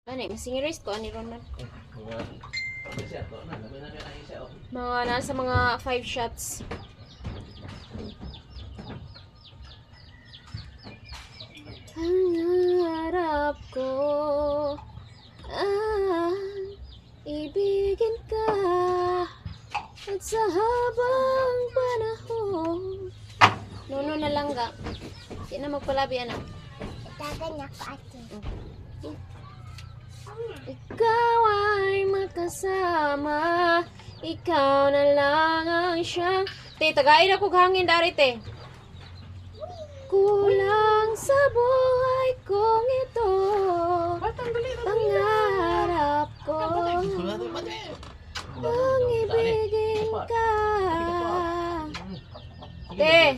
Ano eh, masingiris ko, ani Ronald. Mga nasa mga 5 shots. Hangarap ko ibigin ka at sa habang panahon. Nuno na lang ga. Di na magpalabi, anak. Tagan ako ate. Ikaw ay makasama, ikaw na lang ang siyang... Te, tagain ako hangin dari, te. Kulang sa buhay kong ito, pangarap ko, ang ibigin ka. Te,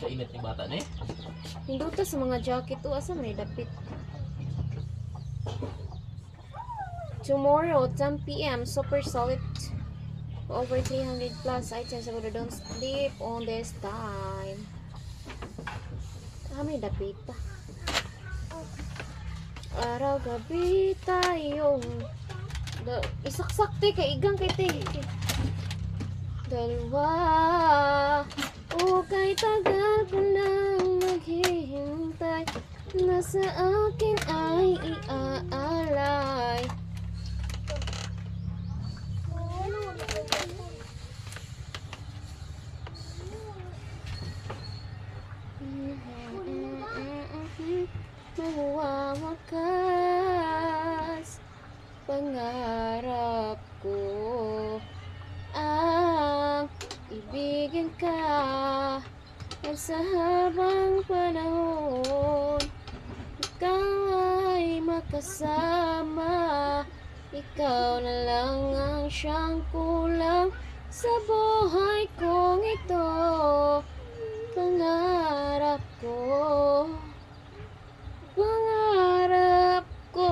hinduta sa mga jacket to, asa may dapit. Tomorrow, 10 p.m. Super solid. Over 300 plus items. So don't sleep on this time. Kami dapit pa. Araw gabi tayong isaksak te kay igang kay te. Dalawa. O kay tagal ko nang naghihintay na sa akin ay iaalay. Mawawakas pangarap ko ang ibigin ka at sa habang panahon ikaw ay makasama, ikaw na lang ang siyang kulang sa buhay kong ito, pangarap ko. Pangarap ko,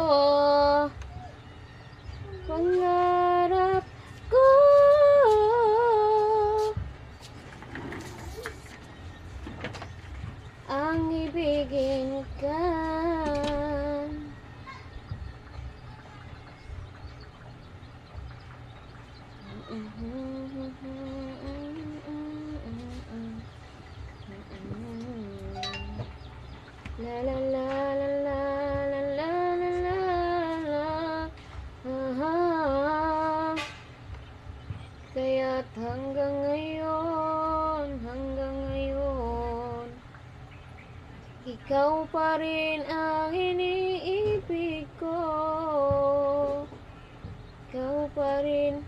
pangarap ko. Ang ibigin ka. La la la la la la la la la la. Kaya't hanggang ngayon ikaw pa rin ang iniibig ko, ikaw pa rin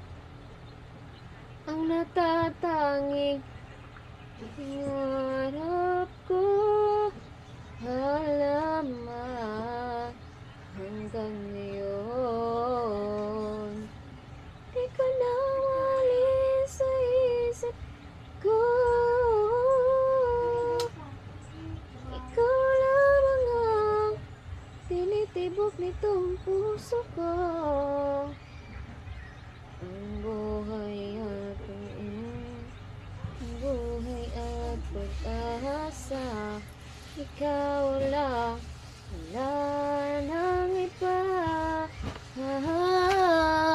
ang natatanging pangarap ko. Halaman hanggang ngayon di ko na walis sa isip ko. Ikaw lamang ang tinitibok nitong puso ko. Ang buhay at pag-asa, ikaw